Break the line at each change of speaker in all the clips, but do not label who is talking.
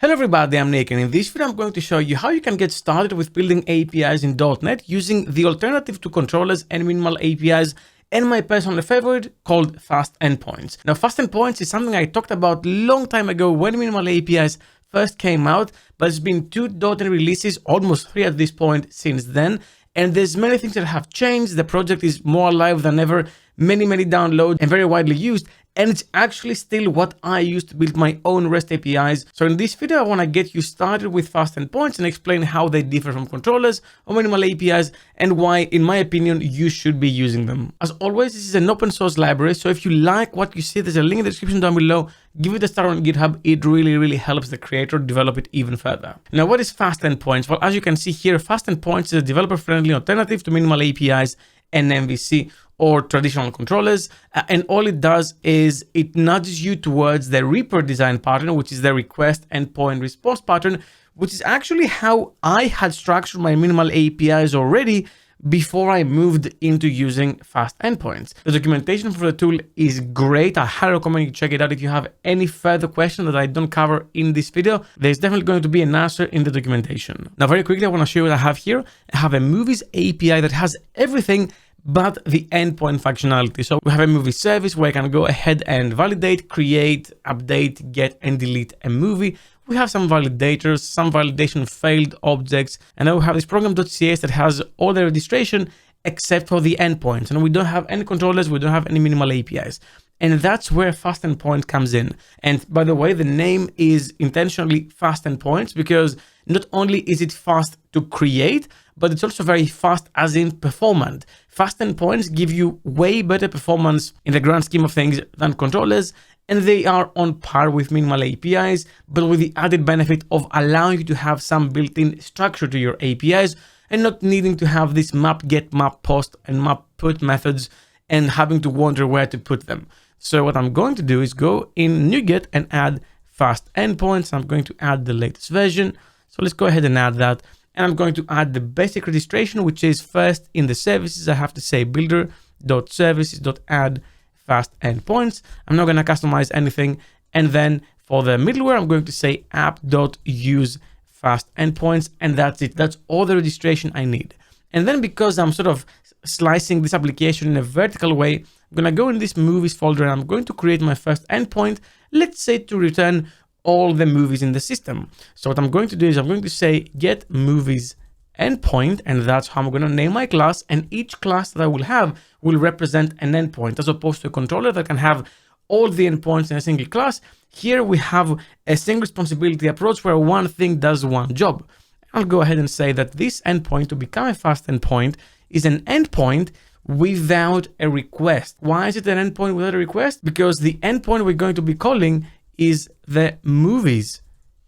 Hello everybody, I'm Nick, and in this video I'm going to show you how you can get started with building APIs in .NET using the alternative to controllers and minimal APIs and my personal favorite called FastEndpoints. Now FastEndpoints is something I talked about a long time ago when minimal APIs first came out, but it's been 2 .NET releases, almost 3 at this point since then, and there's many things that have changed. The project is more alive than ever, many downloads and very widely used. And it's actually still what I use to build my own REST APIs. So in this video, I want to get you started with FastEndpoints and explain how they differ from controllers or minimal APIs and why, in my opinion, you should be using them. As always, this is an open source library. So if you like what you see, there's a link in the description down below. Give it a star on GitHub. It really helps the creator develop it even further. Now, what is FastEndpoints? Well, as you can see here, FastEndpoints is a developer-friendly alternative to minimal APIs and MVC or traditional controllers, and all it does is it nudges you towards the Reaper design pattern, which is the request endpoint response pattern, which is actually how I had structured my minimal APIs already before I moved into using FastEndpoints. The documentation for the tool is great. I highly recommend you check it out. If you have any further questions that I don't cover in this video, there's definitely going to be an answer in the documentation. Now, very quickly, I want to show you what I have here. I have a movies API that has everything but the endpoint functionality. So we have a movie service where I can go ahead and validate, create, update, get, and delete a movie. We have some validators, some validation failed objects, and then we have this program.cs that has all the registration except for the endpoints. And we don't have any controllers, we don't have any minimal APIs. And that's where FastEndpoint comes in. And by the way, the name is intentionally FastEndpoints because not only is it fast to create, but it's also very fast as in performant. FastEndpoints give you way better performance in the grand scheme of things than controllers, and they are on par with minimal APIs, but with the added benefit of allowing you to have some built-in structure to your APIs and not needing to have this map get, map post, and map put methods and having to wonder where to put them. So what I'm going to do is go in NuGet and add FastEndpoints. I'm going to add the latest version. So let's go ahead and add that. And I'm going to add the basic registration, which is first in the services. I have to say builder.services.add FastEndpoints. I'm not going to customize anything. And then for the middleware, I'm going to say app.use FastEndpoints. And that's it. That's all the registration I need. And then because I'm sort of slicing this application in a vertical way, I'm going to go in this movies folder and I'm going to create my first endpoint. Let's say to return all the movies in the system. So what I'm going to do is I'm going to say get movies endpoint, and that's how I'm going to name my class. And each class that I will have will represent an endpoint, as opposed to a controller that can have all the endpoints in a single class. Here we have a single responsibility approach where one thing does one job. I'll go ahead and say that this endpoint, to become a fast endpoint, is an endpoint without a request. Why is it an endpoint without a request? Because the endpoint we're going to be calling is the movies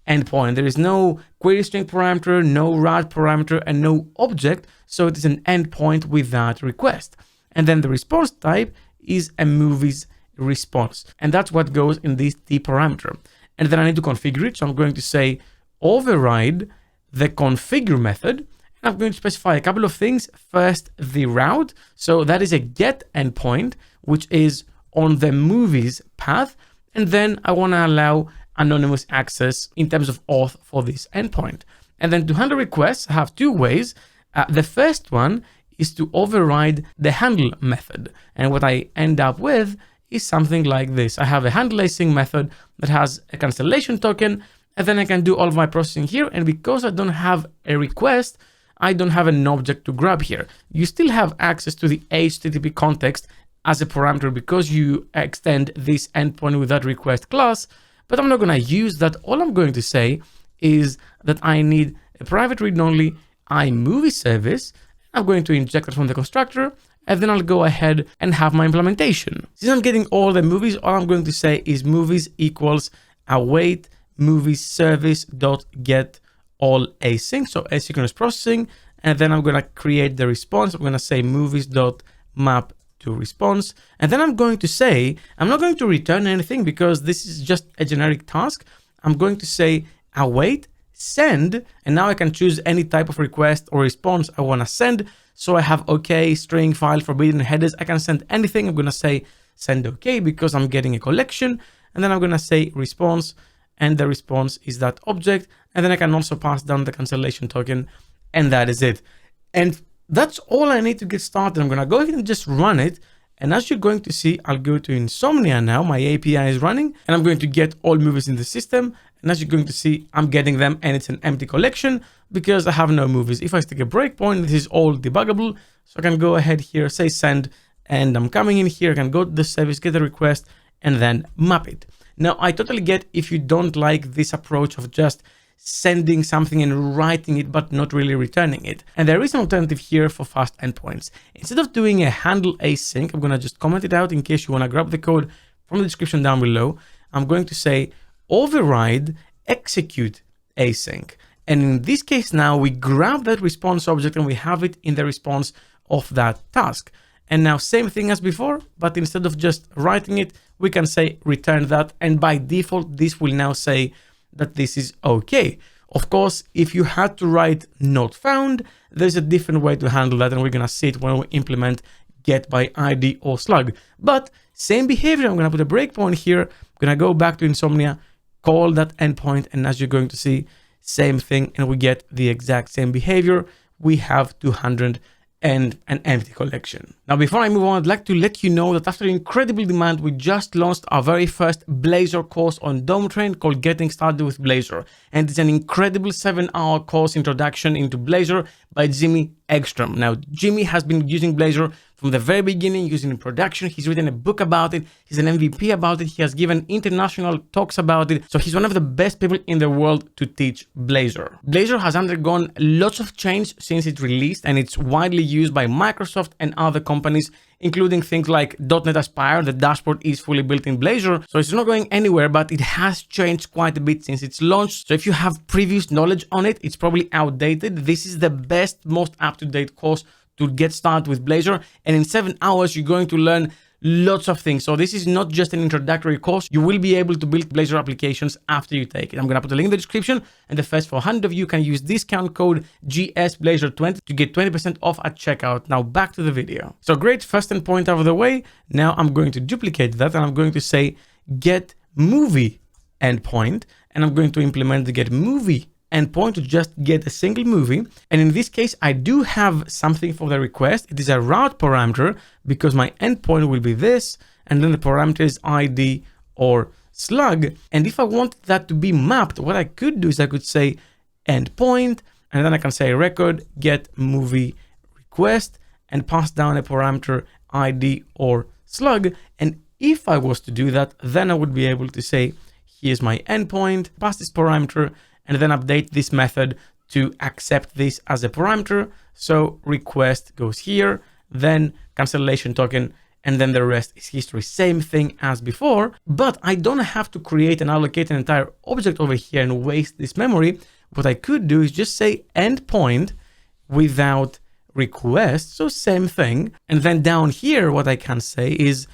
endpoint. There is no query string parameter, no route parameter, and no object. So it is an endpoint without request. And then the response type is a movies response. And that's what goes in this T parameter. And then I need to configure it. So I'm going to say override the configure method. And I'm going to specify a couple of things. First, the route. So that is a get endpoint, which is on the movies path. And then I want to allow anonymous access in terms of auth for this endpoint. And then to handle requests, I have 2 ways. The first one is to override the handle method. And what I end up with is something like this. I have a handle async method that has a cancellation token, and then I can do all of my processing here. And because I don't have a request, I don't have an object to grab here. You still have access to the HTTP context as a parameter because you extend this endpoint without request class, but I'm not going to use that. All I'm going to say is that I need a private read-only iMovie service. I'm going to inject it from the constructor, and then I'll go ahead and have my implementation. Since I'm getting all the movies, all I'm going to say is movies equals await movies service dot get all async, so asynchronous processing, and then I'm going to create the response. I'm going to say movies dot map to response. And then I'm going to say, I'm not going to return anything because this is just a generic task. I'm going to say await send, and now I can choose any type of request or response I want to send. So I have OK, string, file, forbidden, headers. I can send anything. I'm going to say send OK because I'm getting a collection. And then I'm going to say response. and the response is that object. And then I can also pass down the cancellation token, and that is it. And that's all I need to get started. I'm gonna go ahead and just run it. And as you're going to see, I'll go to Insomnia now. My API is running, and I'm going to get all movies in the system. And as you're going to see, I'm getting them, and it's an empty collection because I have no movies. If I stick a breakpoint, this is all debuggable. So I can go ahead here, say send, and I'm coming in here. I can go to the service, get the request, and then map it. Now, I totally get if you don't like this approach of just sending something and writing it, but not really returning it. And there is an alternative here for fast endpoints. Instead of doing a handle async, I'm going to just comment it out in case you want to grab the code from the description down below. I'm going to say override execute async. And in this case now, we grab that response object and we have it in the response of that task. And now same thing as before, but instead of just writing it, we can say return that. And by default, this will now say that this is okay. Of course, if you had to write not found, there's a different way to handle that, and we're gonna see it when we implement get by ID or slug. But same behavior, I'm gonna put a breakpoint here, I'm gonna go back to Insomnia, call that endpoint, and as you're going to see, same thing, and we get the exact same behavior. We have 200 and an empty collection. Now, before I move on, I'd like to let you know that after incredible demand, we just launched our very first Blazor course on Dome Train called Getting Started with Blazor. And it's an incredible 7-hour course introduction into Blazor by Jimmy Eggstrom. Now, Jimmy has been using Blazor from the very beginning, using it in production. He's written a book about it. He's an MVP about it. He has given international talks about it. So he's one of the best people in the world to teach Blazor. Blazor has undergone lots of change since it released, and it's widely used by Microsoft and other companies, including things like .NET Aspire. The dashboard is fully built in Blazor, so it's not going anywhere, but it has changed quite a bit since its launch. So if you have previous knowledge on it, it's probably outdated. This is the best, most up-to-date course to get started with Blazor, and in 7 hours you're going to learn lots of things. So this is not just an introductory course. You will be able to build Blazor applications after you take it. I'm going to put a link in the description, and the first 400 of you can use discount code GSBlazor20 to get 20% off at checkout. Now back to the video. So great, first endpoint out of the way. Now I'm going to duplicate that, and I'm going to say get movie endpoint, and I'm going to implement the get movie endpoint to just get a single movie. And in this case, I do have something for the request. It is a route parameter because my endpoint will be this, and then the parameter is ID or slug. And if I want that to be mapped, what I could do is I could say endpoint, and then I can say record get movie request and pass down a parameter ID or slug. And if I was to do that, then I would be able to say, here's my endpoint, pass this parameter, and then update this method to accept this as a parameter. So request goes here, then cancellation token, and then the rest is history. Same thing as before, but I don't have to create and allocate an entire object over here and waste this memory. What I could do is just say endpoint without request. So same thing. And then down here, what I can say is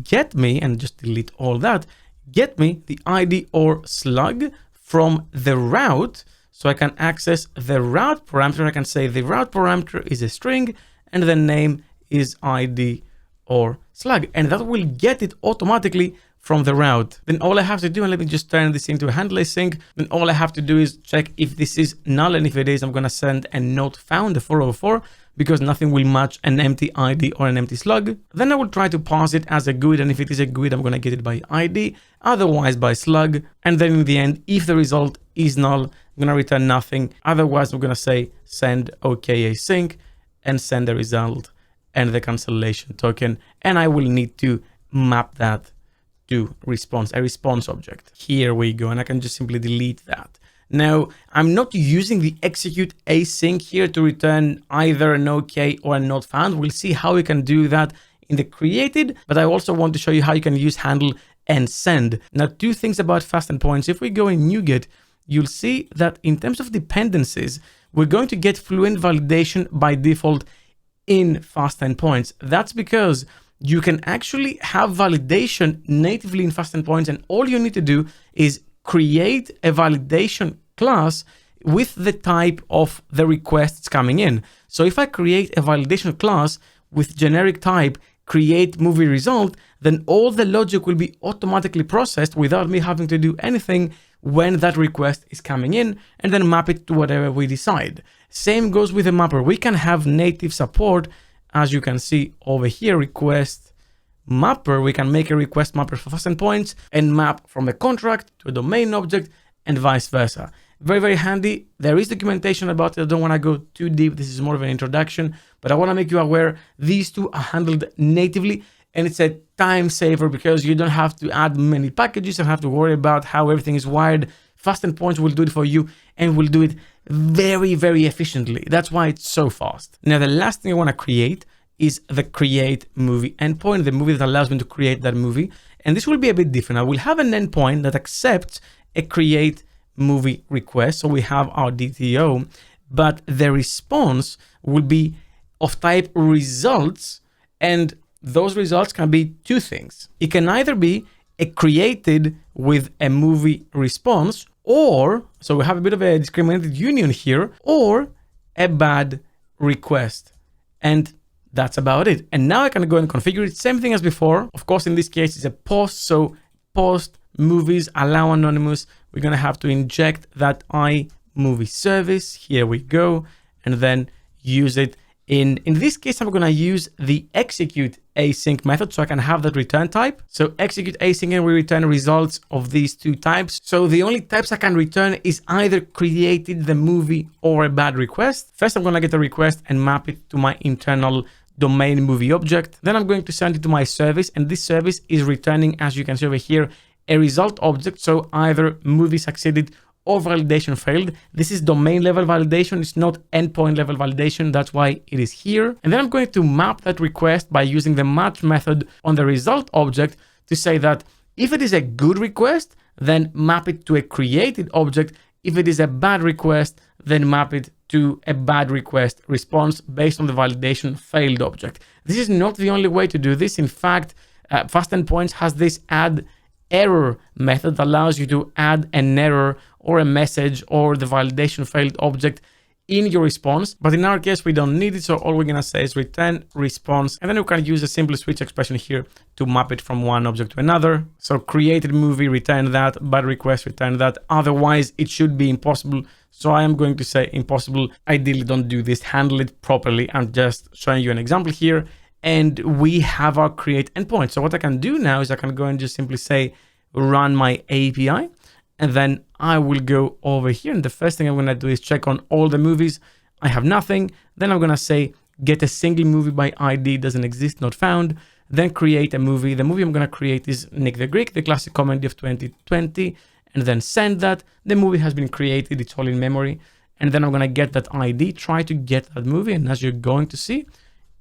get me, and just delete all that, get me the ID or slug from the route, so I can access the route parameter. I can say the route parameter is a string, and the name is ID or slug, and that will get it automatically from the route. Then all I have to do, and let me just turn this into a handle async, then all I have to do is check if this is null, and if it is, I'm gonna send a not found, a 404, because nothing will match an empty ID or an empty slug. Then I will try to pass it as a GUID, and if it is a GUID, I'm gonna get it by ID, otherwise by slug. And then in the end, if the result is null, I'm gonna return nothing. Otherwise, I'm gonna say send OK async and send the result and the cancellation token. And I will need to map that to response, a response object. Here we go, and I can just simply delete that. Now, I'm not using the execute async here to return either an OK or a not found. We'll see how we can do that in the created, but I also want to show you how you can use handle and send. Now, two things about fast endpoints. If we go in NuGet, you'll see that in terms of dependencies, we're going to get fluent validation by default in fast endpoints. That's because you can actually have validation natively in fast endpoints, and all you need to do is create a validation class with the type of the requests coming in. So if I create a validation class with generic type create movie result, then all the logic will be automatically processed without me having to do anything when that request is coming in, and then map it to whatever we decide. Same goes with the mapper. We can have native support, as you can see over here, request mapper. We can make a request mapper for FastEndpoints and map from a contract to a domain object and vice versa. Very, very handy. There is documentation about it. I don't want to go too deep. This is more of an introduction, but I want to make you aware these two are handled natively, and it's a time saver because you don't have to add many packages and have to worry about how everything is wired. FastEndpoints will do it for you and will do it very, very efficiently. That's why it's so fast. Now, the last thing I want to create is the create movie endpoint, the movie that allows me to create that movie. And this will be a bit different. I will have an endpoint that accepts a create movie request. So we have our DTO, but the response will be of type results. And those results can be two things. It can either be a created with a movie response, or, so we have a bit of a discriminated union here, or a bad request. And that's about it. And now I can go and configure it. Same thing as before. Of course, in this case, it's a post. So post movies allow anonymous. We're going to have to inject that iMovie service. Here we go. And then use it. In this case, I'm going to use the execute async method so I can have that return type. So execute async and we return results of these two types. So the only types I can return is either created the movie or a bad request. First, I'm going to get a request and map it to my internal domain movie object. Then I'm going to send it to my service, and this service is returning, as you can see over here, a result object. So either movie succeeded or validation failed. This is domain level validation. It's not endpoint level validation. That's why it is here. And then I'm going to map that request by using the match method on the result object to say that if it is a good request, then map it to a created object. If it is a bad request, then map it to a bad request response based on the validation failed object. This is not the only way to do this. In fact, FastEndpoints has this add error method that allows you to add an error or a message or the validation failed object in your response. But in our case, we don't need it. So all we're going to say is return response. And then we can use a simple switch expression here to map it from one object to another. So created movie, return that, bad request, return that. Otherwise, it should be impossible. So I am going to say impossible. Ideally, don't do this. Handle it properly. I'm just showing you an example here. And we have our create endpoint. So what I can do now is I can go and just simply say, run my API. And then I will go over here. And the first thing I'm going to do is check on all the movies. I have nothing. Then I'm going to say, get a single movie by ID, doesn't exist, not found. Then create a movie. The movie I'm going to create is Nick the Greek, the classic comedy of 2020. And then send that. The movie has been created. It's all in memory. And then I'm going to get that ID, try to get that movie. And as you're going to see,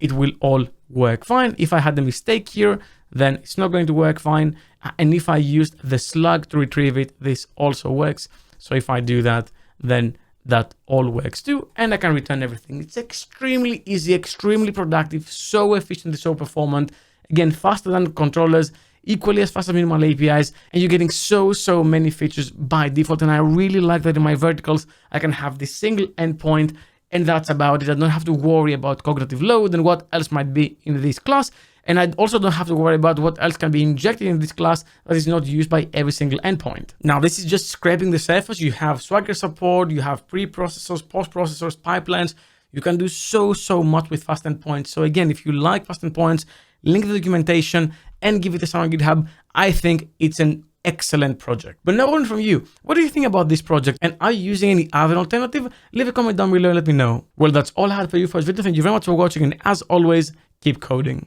it will all work fine. If I had a mistake here, then it's not going to work fine. And if I used the slug to retrieve it, this also works. So if I do that, then that all works too. And I can return everything. It's extremely easy, extremely productive, so efficient, so performant. Again, faster than controllers, equally as fast as minimal APIs. And you're getting so many features by default. And I really like that in my verticals, I can have this single endpoint. And that's about it. I don't have to worry about cognitive load and what else might be in this class. And I also don't have to worry about what else can be injected in this class that is not used by every single endpoint. Now, this is just scraping the surface. You have Swagger support, you have pre-processors, post-processors, pipelines. You can do so much with FastEndpoints. So again, if you like FastEndpoints, link the documentation and give it a shot on GitHub. I think it's an excellent project. But now on from you, what do you think about this project? And are you using any other alternative? Leave a comment down below and let me know. Well, that's all I had for you for this video. Thank you very much for watching. And as always, keep coding.